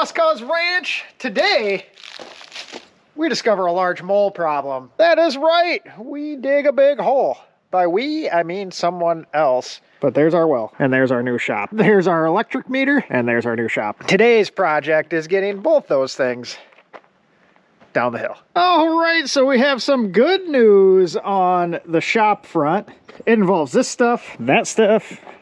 Lost Cause Ranch. Today, we discover a large mole problem. That is right, we dig a big hole. By we, I mean someone else. But there's our well, and there's our new shop. There's our electric meter, and there's our new shop. Today's project is getting both those things down the hill. All right, so we have some good news on the shop front. It involves this stuff,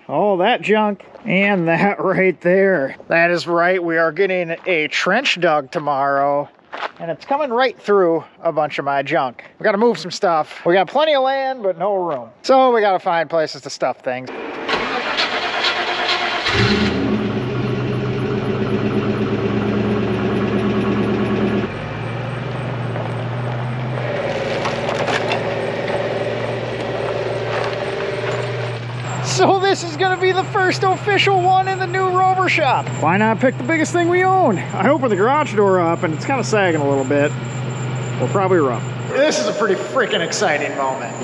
all that junk, and that right there. That is right, we are getting a trench dug tomorrow, and it's coming right through a bunch of my junk. We gotta move some stuff. We got plenty of land, but no room. So we gotta find places to stuff things. So this is gonna be the first official one in the new Rover Shop. Why not pick the biggest thing we own? I opened the garage door up and it's kind of sagging a little bit. We'll probably run. This is a pretty freaking exciting moment.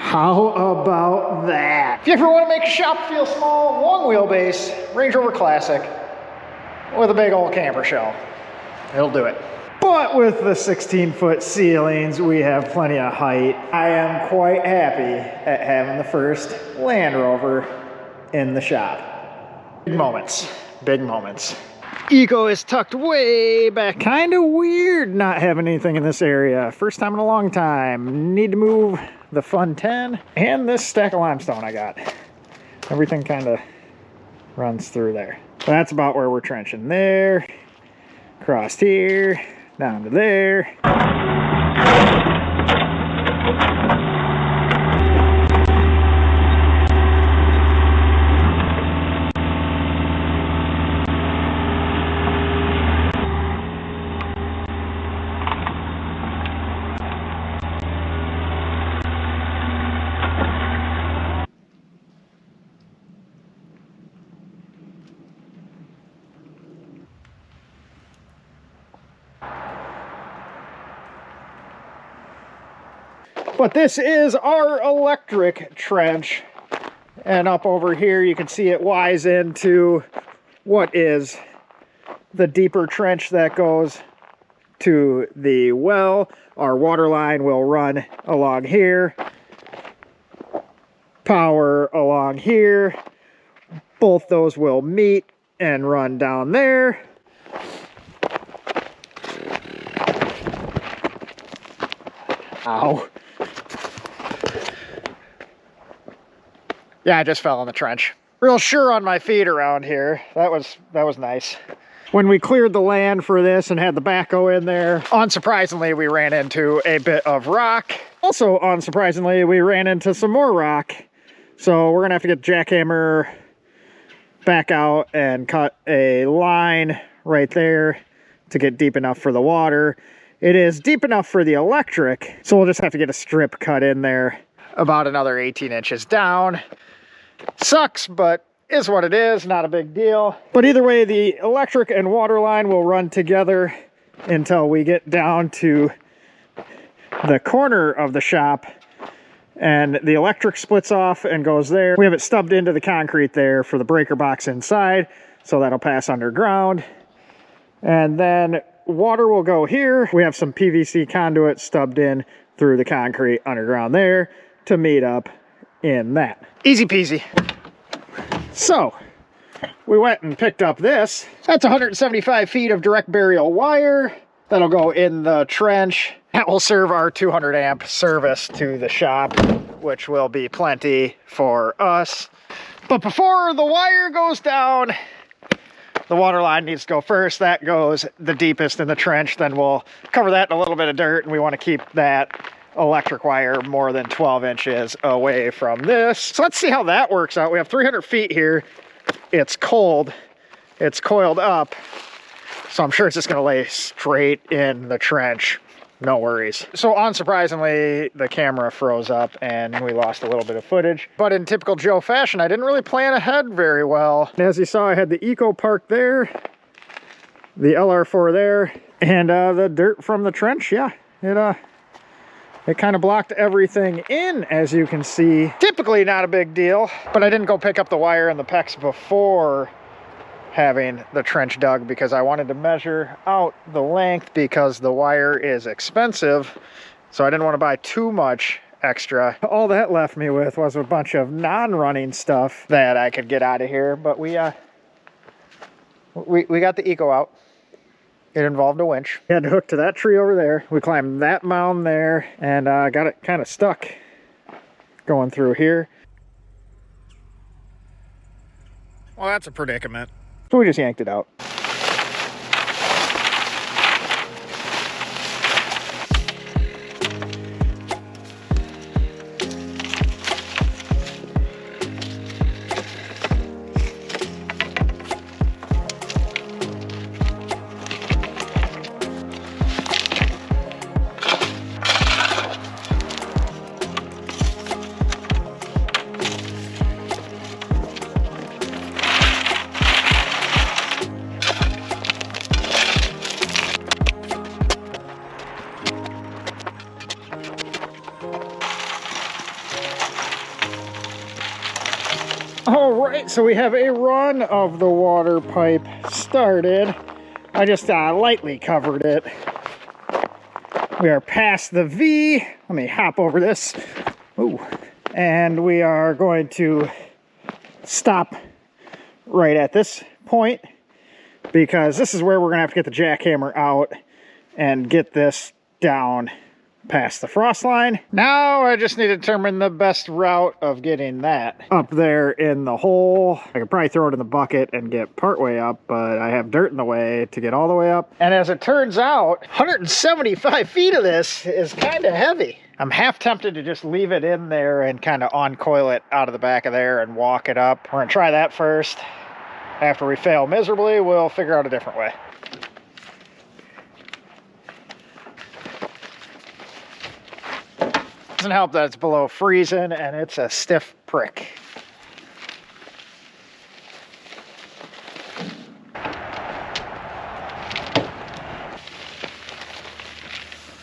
How about that? If you ever want to make a shop feel small, long wheelbase, Range Rover Classic, with a big old camper shell, it'll do it. But with the 16-foot ceilings, we have plenty of height. I am quite happy at having the first Land Rover in the shop. Big moments, big moments. Eco is tucked way back. Kind of weird not having anything in this area. First time in a long time. Need to move the Fun 10 and this stack of limestone I got. Everything kind of runs through there. That's about where we're trenching. There, across here, down to there. But this is our electric trench. And up over here, you can see it wise into what is the deeper trench that goes to the well. Our water line will run along here. Power along here. Both those will meet and run down there. Ow. Yeah, I just fell in the trench. Real sure on my feet around here. That was nice. When we cleared the land for this and had the backhoe in there, unsurprisingly, we ran into a bit of rock. Also, unsurprisingly, we ran into some more rock. So we're gonna have to get the jackhammer back out and cut a line right there to get deep enough for the water. It is deep enough for the electric, so we'll just have to get a strip cut in there about another 18 inches down. Sucks, but is what it is, not a big deal. But either way, the electric and water line will run together until we get down to the corner of the shop, and the electric splits off and goes there. We have it stubbed into the concrete there for the breaker box inside, so that'll pass underground. And then water will go here. We have some PVC conduit stubbed in through the concrete underground there to meet up in that. Easy peasy. So, we went and picked up this. That's 175 feet of direct burial wire. That'll go in the trench. That will serve our 200 amp service to the shop, which will be plenty for us. But before the wire goes down, the water line needs to go first. That goes the deepest in the trench. Then we'll cover that in a little bit of dirt, and we want to keep that electric wire more than 12 inches away from this. So let's see how that works out. We have 300 feet here. It's cold. It's coiled up. So I'm sure it's just going to lay straight in the trench. No worries. So unsurprisingly, the camera froze up and we lost a little bit of footage. But in typical Joe fashion, I didn't really plan ahead very well. As you saw, I had the Eco parked there. the LR4 there, and the dirt from the trench, yeah, it kind of blocked everything in, as you can see. Typically not a big deal, but I didn't go pick up the wire and the PEX before having the trench dug because I wanted to measure out the length because the wire is expensive, so I didn't want to buy too much extra. All that left me with was a bunch of non-running stuff that I could get out of here, but we got the Eco out. It involved a winch. We had to hook to that tree over there. We climbed that mound there and got it kind of stuck going through here. Well, that's a predicament. So we just yanked it out. All right, so we have a run of the water pipe started. I just lightly covered it. We are past the V. Let me hop over this. Ooh. And we are going to stop right at this point because this is where we're gonna have to get the jackhammer out and get this down past the frost line. Now I just need to determine the best route of getting that up there in the hole. I could probably throw it in the bucket and get part way up, but I have dirt in the way to get all the way up. And as it turns out, 175 feet of this is kind of heavy. I'm half tempted to just leave it in there and kind of uncoil it out of the back of there and walk it up. We're gonna try that first. After we fail miserably, we'll figure out a different way. Doesn't help that it's below freezing and it's a stiff prick.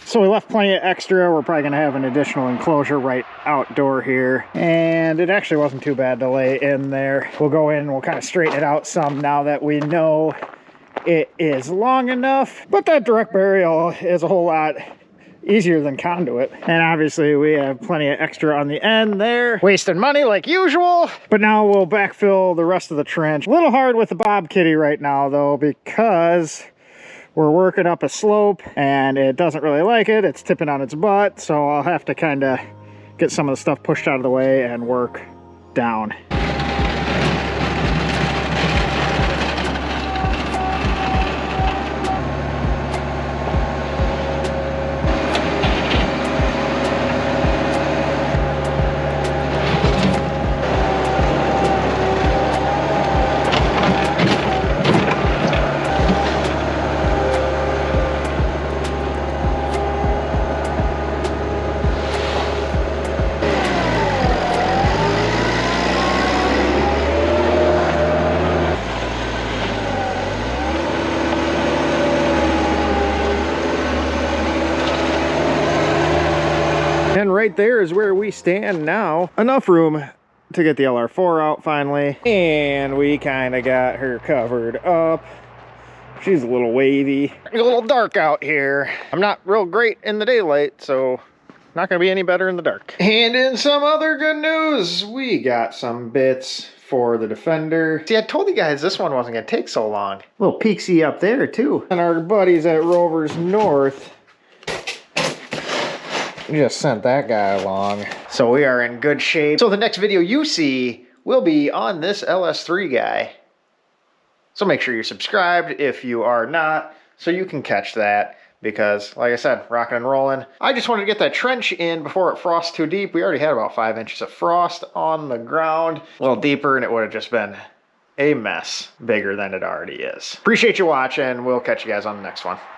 So we left plenty of extra. We're probably gonna have an additional enclosure right outdoor here. And it actually wasn't too bad to lay in there. We'll go in and we'll kind of straighten it out some now that we know it is long enough. But that direct burial is a whole lot easier than conduit. And obviously we have plenty of extra on the end there. Wasting money like usual. But now we'll backfill the rest of the trench. A little hard with the Bob Kitty right now though, because we're working up a slope and it doesn't really like it. It's tipping on its butt. So I'll have to kind of get some of the stuff pushed out of the way and work down. And right there is where we stand now. Enough room to get the LR4 out finally. And we kind of got her covered up. She's a little wavy. A little dark out here. I'm not real great in the daylight, so not gonna be any better in the dark. And in some other good news, we got some bits for the Defender. See, I told you guys this one wasn't gonna take so long. A little peaksy up there too. And our buddies at Rovers North just sent that guy along. So we are in good shape. So the next video you see will be on this LS3 guy. So make sure you're subscribed if you are not, so you can catch that. Because, like I said, rocking and rolling. I just wanted to get that trench in before it frosts too deep. We already had about 5 inches of frost on the ground. A little deeper and it would have just been a mess bigger than it already is. Appreciate you watching. We'll catch you guys on the next one.